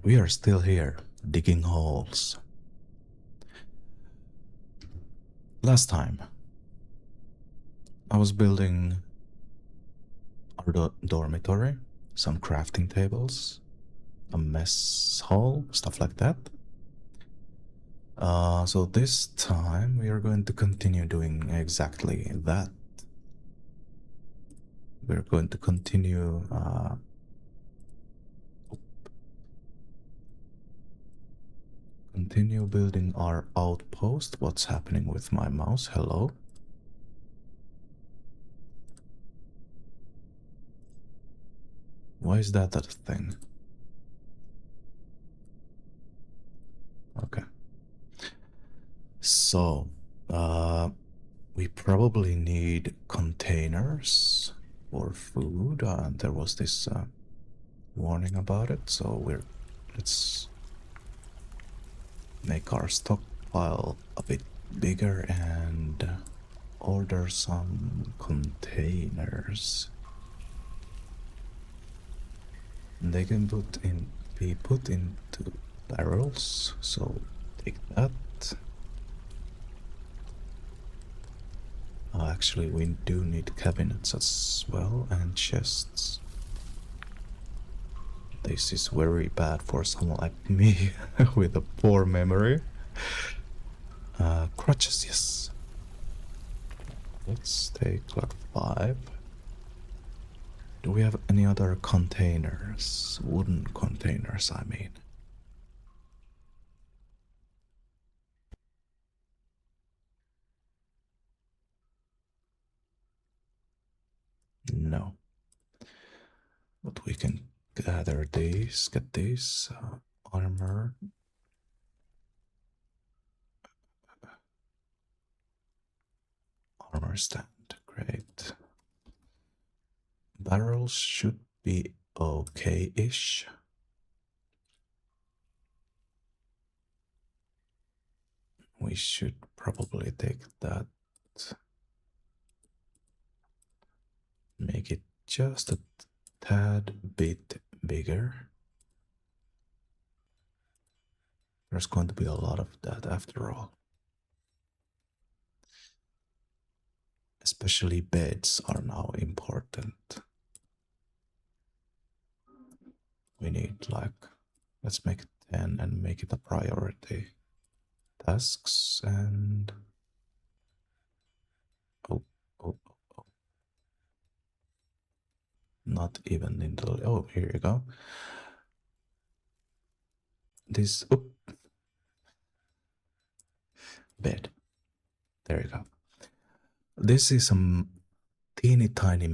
We are still here, digging holes. Last time, I was building our dormitory, some crafting tables, a mess hall, stuff like that. So this time we are going to continue doing exactly that. We're going to continue building our outpost. What's happening with my mouse? Hello? Why is that a thing? Okay. So, we probably need containers for food. There was this warning about it, so let's make our stockpile a bit bigger and order some containers. They can be put into barrels, so take that. Actually, we do need cabinets as well and chests. This is very bad for someone like me with a poor memory. Crutches, yes. Let's take like 5. Do we have any other containers? Wooden containers, I mean. No. But we can gather these, get these. Armor. Armor stand, great. Barrels should be okay-ish. We should probably take that. Make it just a tad bit bigger. There's going to be a lot of that after all. Especially beds are now important. We need let's make it 10 and make it a priority. Tasks and oh. Not even in the oh, here you go. This bed. There you go. This is a teeny tiny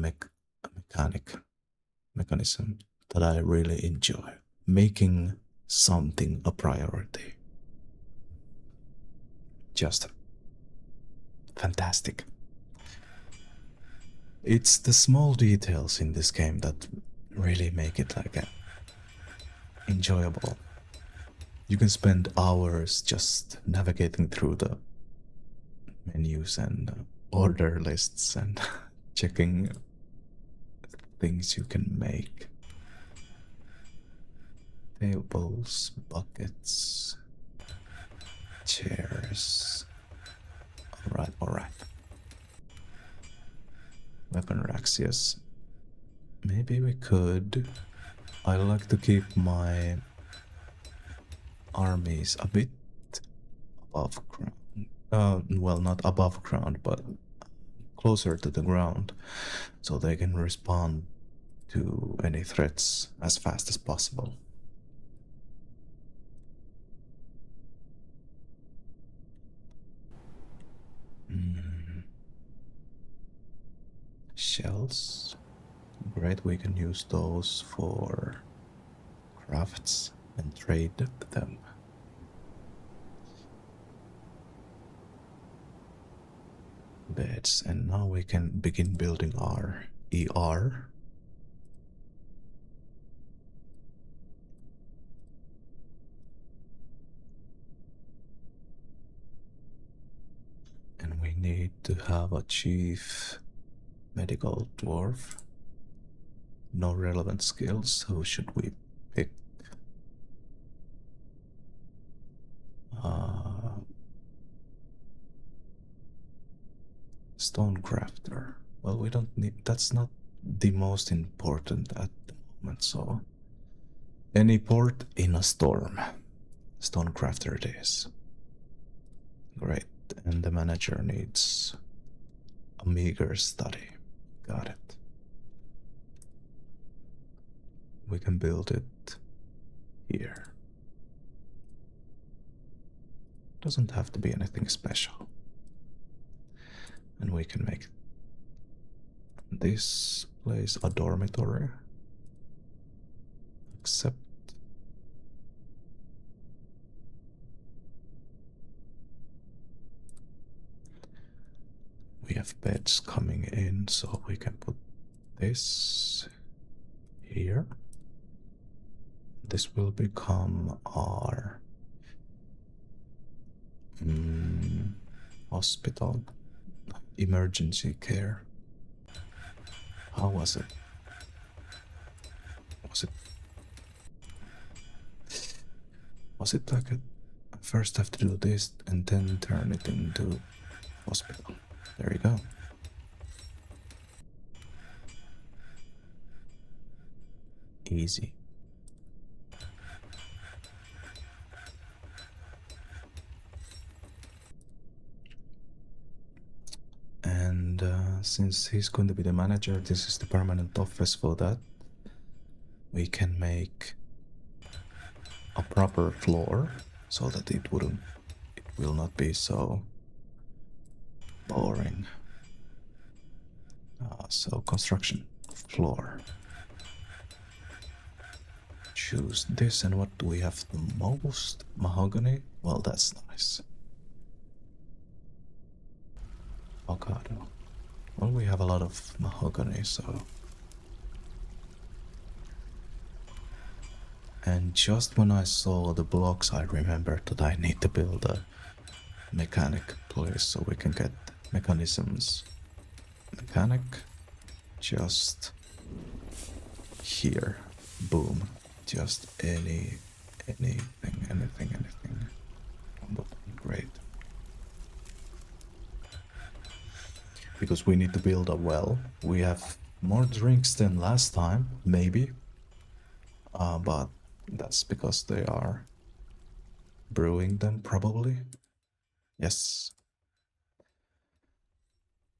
mechanism that I really enjoy. Making something a priority. Just fantastic. It's the small details in this game that really make it enjoyable. You can spend hours just navigating through the menus and order lists and checking things you can make. Tables, buckets, chairs. Alright. Weapon racks, yes. Maybe we could. I like to keep my armies a bit above ground. Well, not above ground, but closer to the ground, so they can respond to any threats as fast as possible. Shells. Great, we can use those for crafts and trade them. Beds, and now we can begin building our ER. And we need to have a chief medical dwarf. No relevant skills, who should we pick? stone crafter. Well, we don't need, that's not the most important at the moment, so any port in a storm. Stone crafter it is. Great, and the manager needs a meager study. Got it. We can build it here. Doesn't have to be anything special. And we can make this place a dormitory. Except we have beds coming in, so we can put this here. This will become our hospital, emergency care. How was it? Was it like a first have to do this and then turn it into hospital? There you go. Easy. And since he's going to be the manager, this is the permanent office for that. We can make a proper floor so that it will not be so boring. So construction floor. Choose this, and what do we have the most? Mahogany? Well, that's nice. Avocado. Well, we have a lot of mahogany, so. And just when I saw the blocks, I remembered that I need to build a mechanic place so we can get mechanisms. Mechanic, just here. Boom. Just anything. Great. Because we need to build a well. We have more drinks than last time, maybe. But that's because they are brewing them, probably. Yes.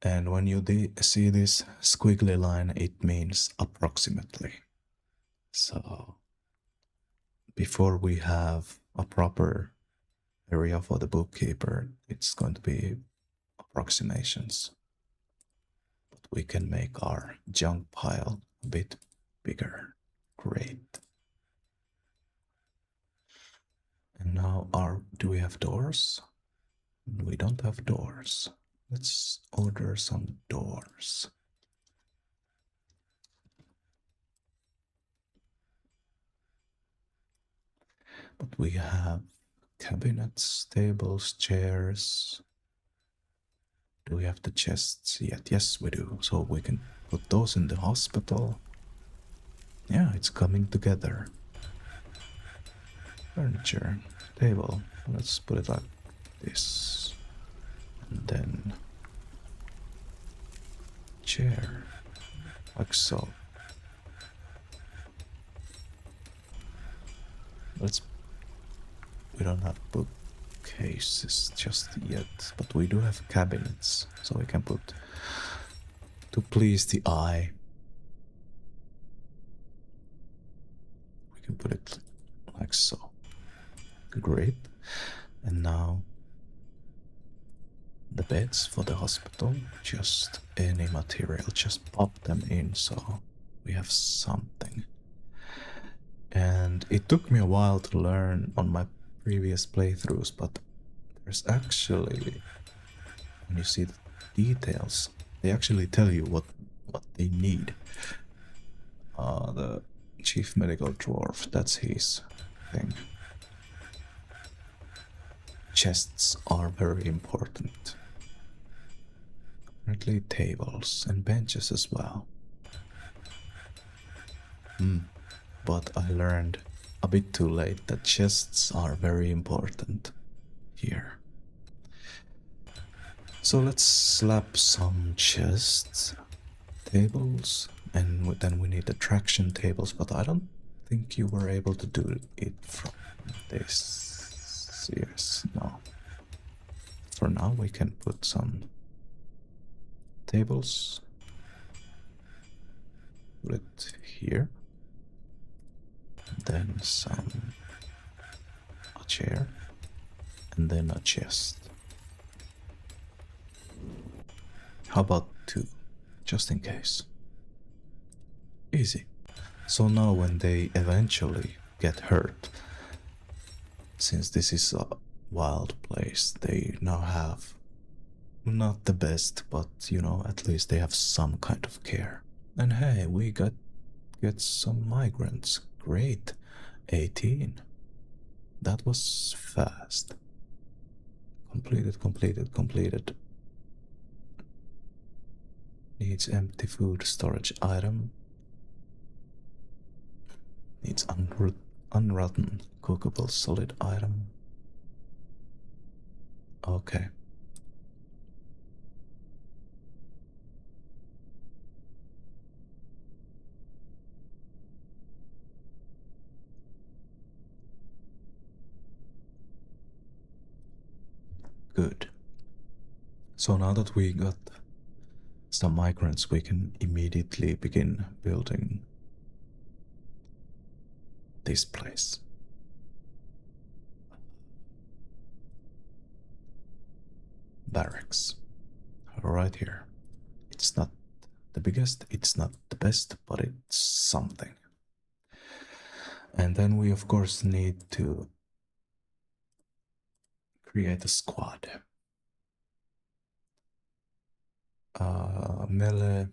And when you see this squiggly line, it means approximately. So, before we have a proper area for the bookkeeper, it's going to be approximations. But we can make our junk pile a bit bigger. Great. And now do we have doors? We don't have doors. Let's order some doors. But we have cabinets, tables, chairs. Do we have the chests yet? Yes, we do. So we can put those in the hospital. Yeah, it's coming together. Furniture, table. Let's put it like this. And then chair, like so. We don't have bookcases just yet, but we do have cabinets, so we can put to please the eye. We can put it like so. Great. And now the beds for the hospital, just any material, just pop them in so we have something. And it took me a while to learn on my previous playthroughs, but there's actually, when you see the details, they actually tell you what they need. The chief medical dwarf, that's his thing. Chests are very important. Apparently tables and benches as well. But I learned a bit too late that chests are very important here. So let's slap some chests, tables, and then we need attraction tables, but I don't think you were able to do it from this. Yes, no. For now, we can put some tables. Put it here. Then a chair, and then a chest. How about two, just in case? Easy. So now when they eventually get hurt, since this is a wild place, they now have not the best, but at least they have some kind of care. And hey, we get some migrants. Great. 18. That was fast. Completed. Needs empty food storage item. Needs unrotten cookable solid item. Okay. Good. So now that we got some migrants, we can immediately begin building this place. Barracks. Right here. It's not the biggest, it's not the best, but it's something. And then we, of course, need to create a squad. Melee.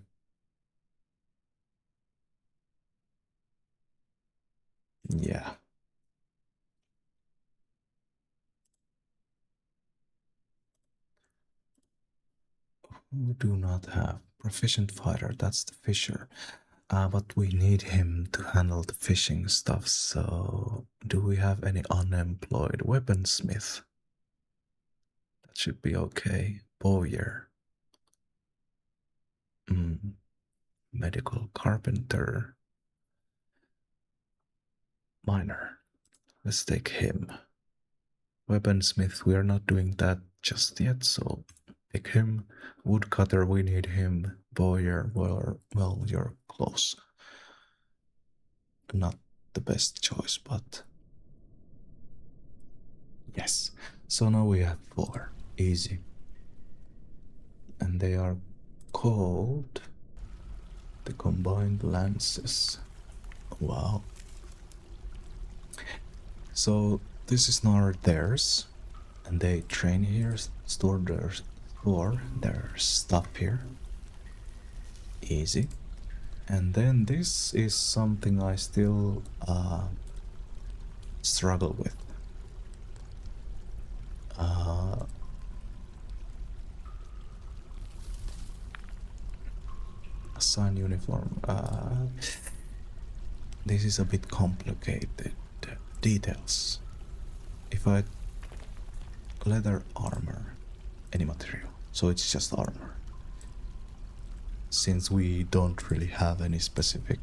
Yeah. We do not have proficient fighter, that's the fisher. But we need him to handle the fishing stuff, so do we have any unemployed weaponsmith? That should be okay. Bowyer. Medical carpenter. Miner. Let's take him. Weaponsmith, we are not doing that just yet, so pick him. Woodcutter, we need him. Bowyer, well, you're close. Not the best choice, but yes. So now we have 4. Easy. And they are called the Combined Lances. Wow. So this is now theirs, and they train here, store their stuff here. Easy. And then this is something I still struggle with. Assign uniform. This is a bit complicated. Details. If I leather armor, any material, so it's just armor. Since we don't really have any specific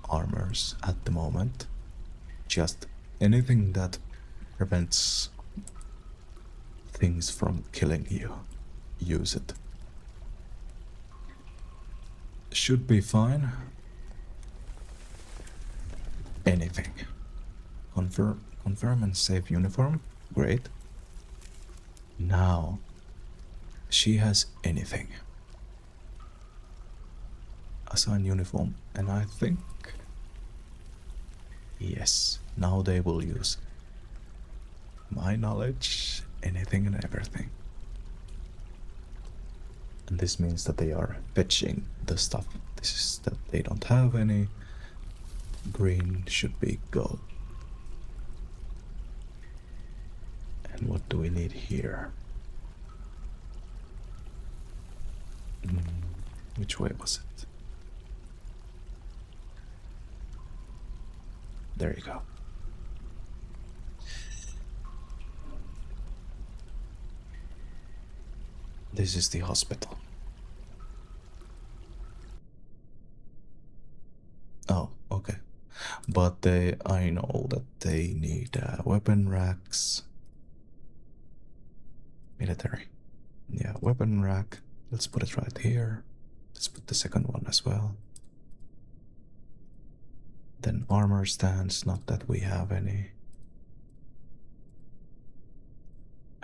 armors at the moment, just anything that prevents things from killing you, use it. Should be fine. Anything. Confirm and save uniform. Great. Now, she has anything. Assign uniform, and I think yes, now they will use my knowledge, anything and everything. And this means that they are fetching the stuff. This is that they don't have any. Green should be gold. And what do we need here? Which way was it? There you go. This is the hospital. Oh, okay. But I know that they need weapon racks. Military. Yeah, weapon rack. Let's put it right here. Let's put the second one as well. Then armor stands, not that we have any.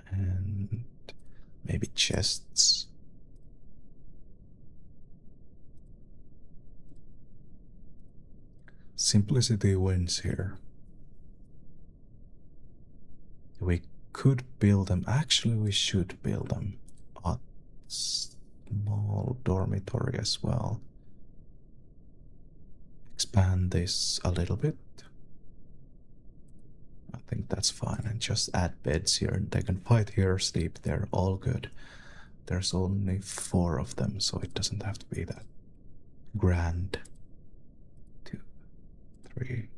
And maybe chests. Simplicity wins here. We could build them. Actually, we should build them. A small dormitory as well. Expand this a little bit. I think that's fine. And just add beds here. They can fight here, sleep there, all good. There's only 4 of them, so it doesn't have to be that grand. 2, 3,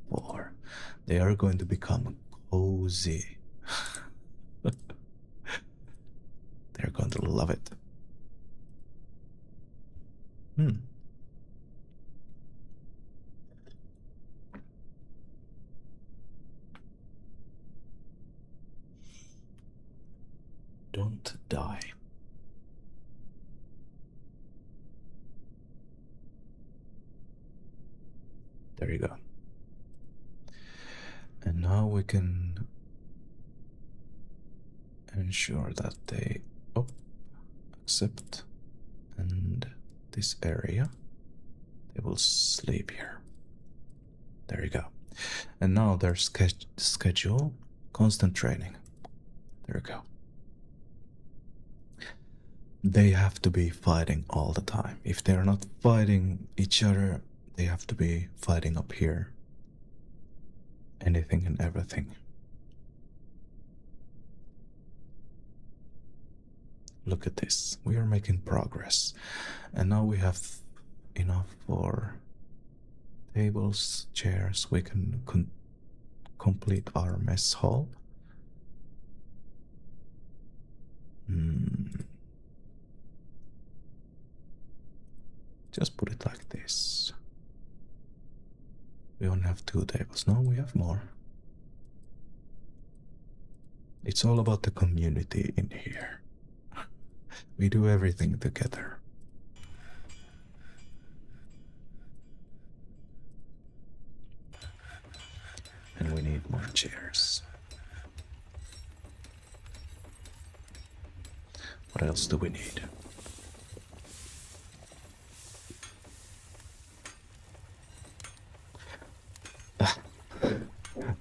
4. They are going to become cozy. They're going to love it. Don't die. There you go. And now we can ensure that they accept, and this area they will sleep here. There you go. And now their schedule, constant training. There you go. They have to be fighting all the time. If they're not fighting each other, they have to be fighting up here. Anything and everything. Look at this. We are making progress. And now we have enough for tables, chairs. We can complete our mess hall. Just put it like this. We only have 2 tables. No, we have more. It's all about the community in here. We do everything together. And we need more chairs. What else do we need?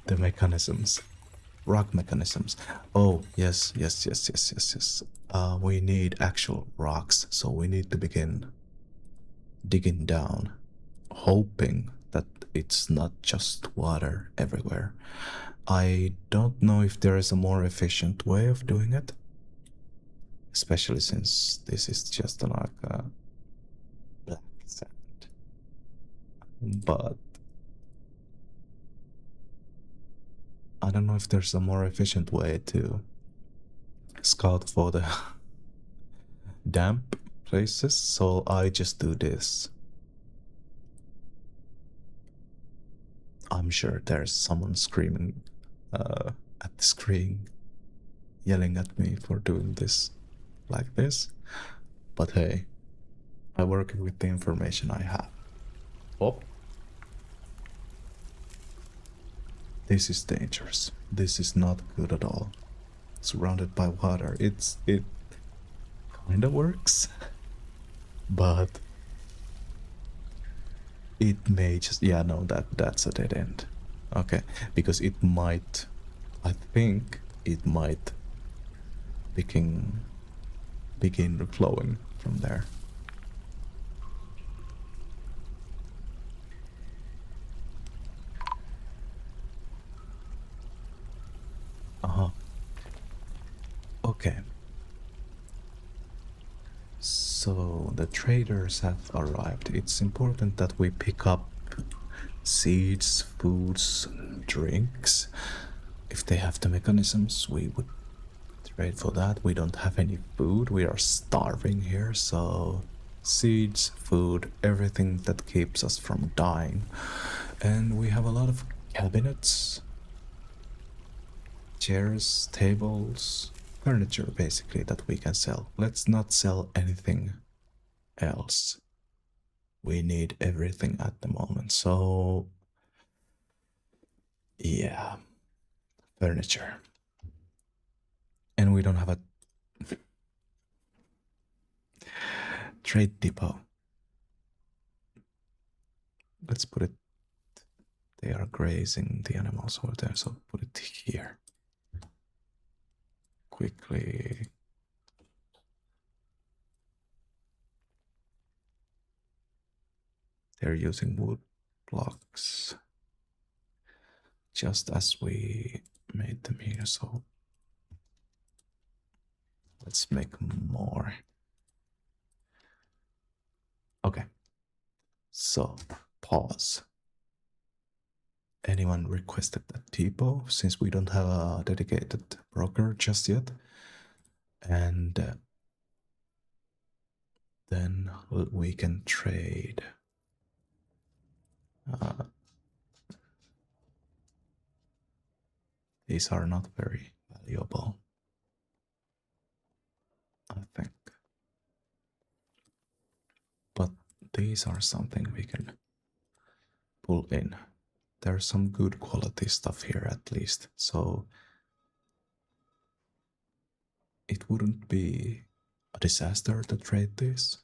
The mechanisms. Rock mechanisms. Oh, yes. We need actual rocks, so we need to begin digging down, hoping that it's not just water everywhere. I don't know if there is a more efficient way of doing it, especially since this is just like a black sand. But I don't know if there's a more efficient way to scout for the damp places, so I just do this. I'm sure there's someone screaming at the screen, yelling at me for doing this like this, but hey, I work with the information I have. Oh. This is dangerous. This is not good at all. Surrounded by water, it kinda works, but it may just, yeah, no, that's a dead end. Okay, because it might, I think it might begin flowing from there. Okay. So the traders have arrived. It's important that we pick up seeds, foods, drinks. If they have the mechanisms, we would Trade for that. We don't have any food. We are starving here, so seeds, food, everything that keeps us from dying. And we have a lot of cabinets, chairs, tables, furniture basically that we can sell. Let's not sell anything else. We need everything at the moment. So, yeah, furniture. And we don't have a trade depot. Let's put it. They are grazing the animals over there, so put it here. Quickly. They're using wood blocks. Just as we made them here, so let's make more. Okay. So, pause. Anyone requested that depot since we don't have a dedicated broker just yet? And then we can trade. These are not very valuable, I think. But these are something we can pull in. There's some good quality stuff here at least, so it wouldn't be a disaster to trade this.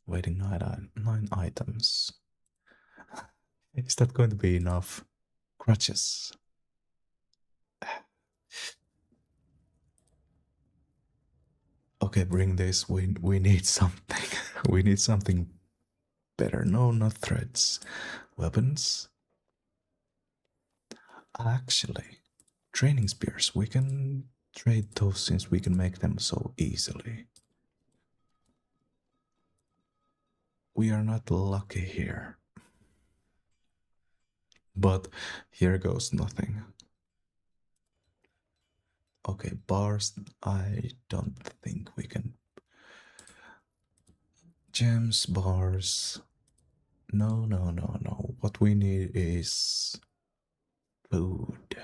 Waiting 9 items. Is that going to be enough? Crutches. Okay, bring this. We need something. We need something better. No, not threads. Weapons. Actually, training spears. We can trade those since we can make them so easily. We are not lucky here. But here goes nothing. Okay, bars. I don't think we can. Gems, bars. No, no, no, no. What we need is food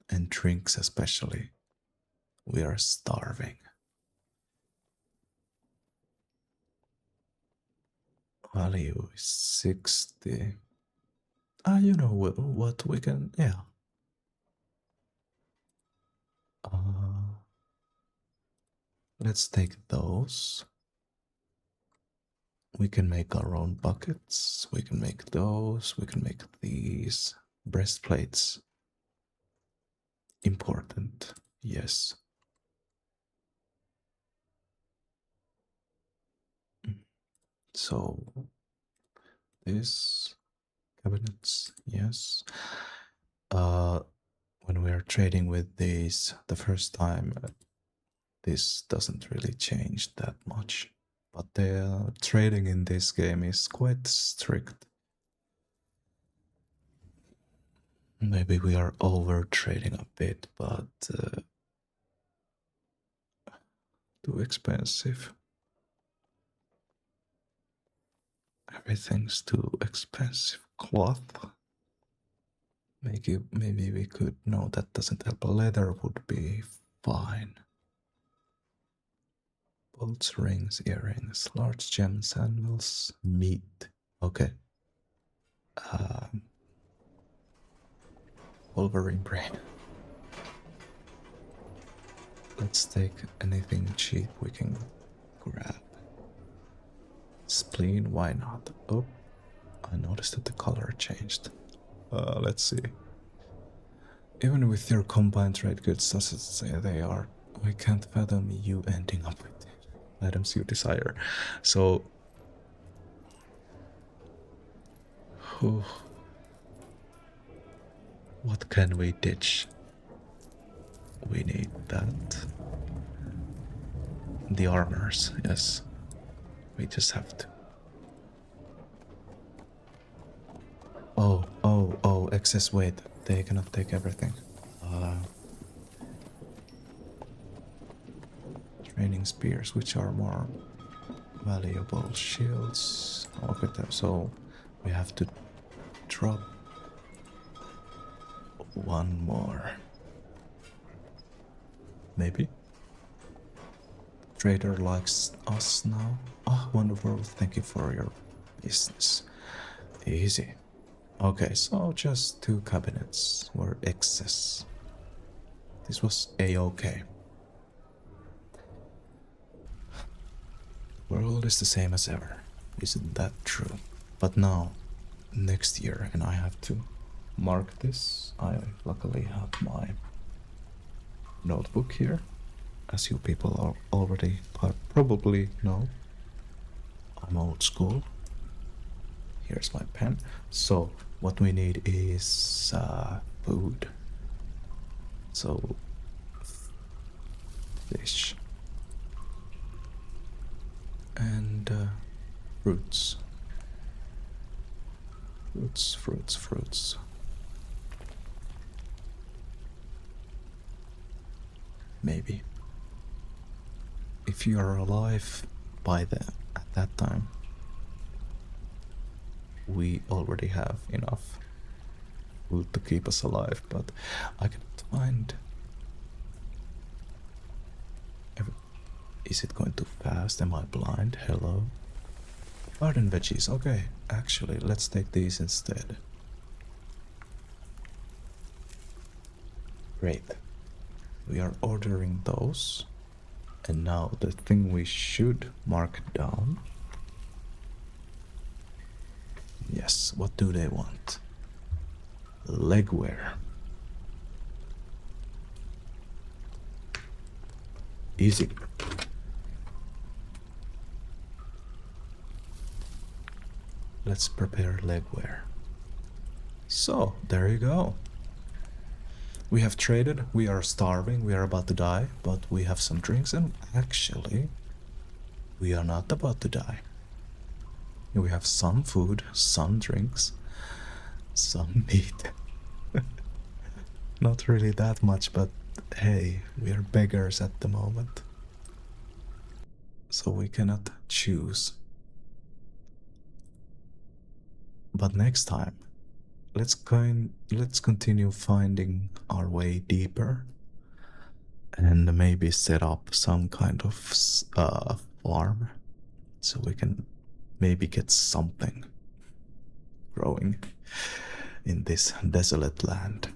and drinks, especially. We are starving. Value is 60. You know what we can, yeah. Let's take those. We can make our own buckets. We can make those. We can make these breastplates. Important, yes. So, this cabinets, yes. When we are trading with these the first time, this doesn't really change that much. But the trading in this game is quite strict. Maybe we are over trading a bit, but too expensive. Everything's too expensive. Cloth. Maybe we could. No, that doesn't help. Leather would be fine. Bolts, rings, earrings, large gems, anvils, meat. Okay. Wolverine brain. Let's take anything cheap we can grab. Spleen, why not? Oh, I noticed that the color changed. Let's see. Even with your combined trade goods, as say they are, I can't fathom you ending up with items you desire. So, what can we ditch? We need that. The armors, yes. We just have to. excess weight. They cannot take everything. Training spears, which are more valuable. Shields. Okay, so we have to drop one more. Maybe? Trader likes us now. Oh, wonderful. Thank you for your business. Easy. Okay, so just 2 cabinets were excess. This was a-okay. World is the same as ever. Isn't that true? But now, next year, and I have to mark this. I luckily have my notebook here, as you people are already probably know. I'm old school. Here's my pen. So what we need is food. So fish and fruits. Fruits. Maybe. If you are alive by at that time, we already have enough food to keep us alive, but I can't find. Is it going too fast? Am I blind? Hello? Garden veggies. Okay, actually, let's take these instead. Great. We are ordering those. And now the thing we should mark down. Yes, what do they want? Legwear. Easy. Let's prepare legwear. So, there you go. We have traded, we are starving, we are about to die, but we have some drinks, and actually, we are not about to die. We have some food, some drinks, some meat. Not really that much, but hey, we are beggars at the moment. So we cannot choose. But next time, let's continue finding our way deeper and maybe set up some kind of farm so we can maybe get something growing in this desolate land.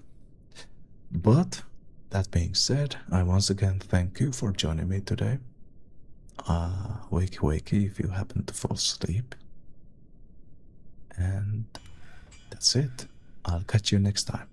But that being said, I once again thank you for joining me today. Wakey if you happen to fall asleep. And that's it. I'll catch you next time.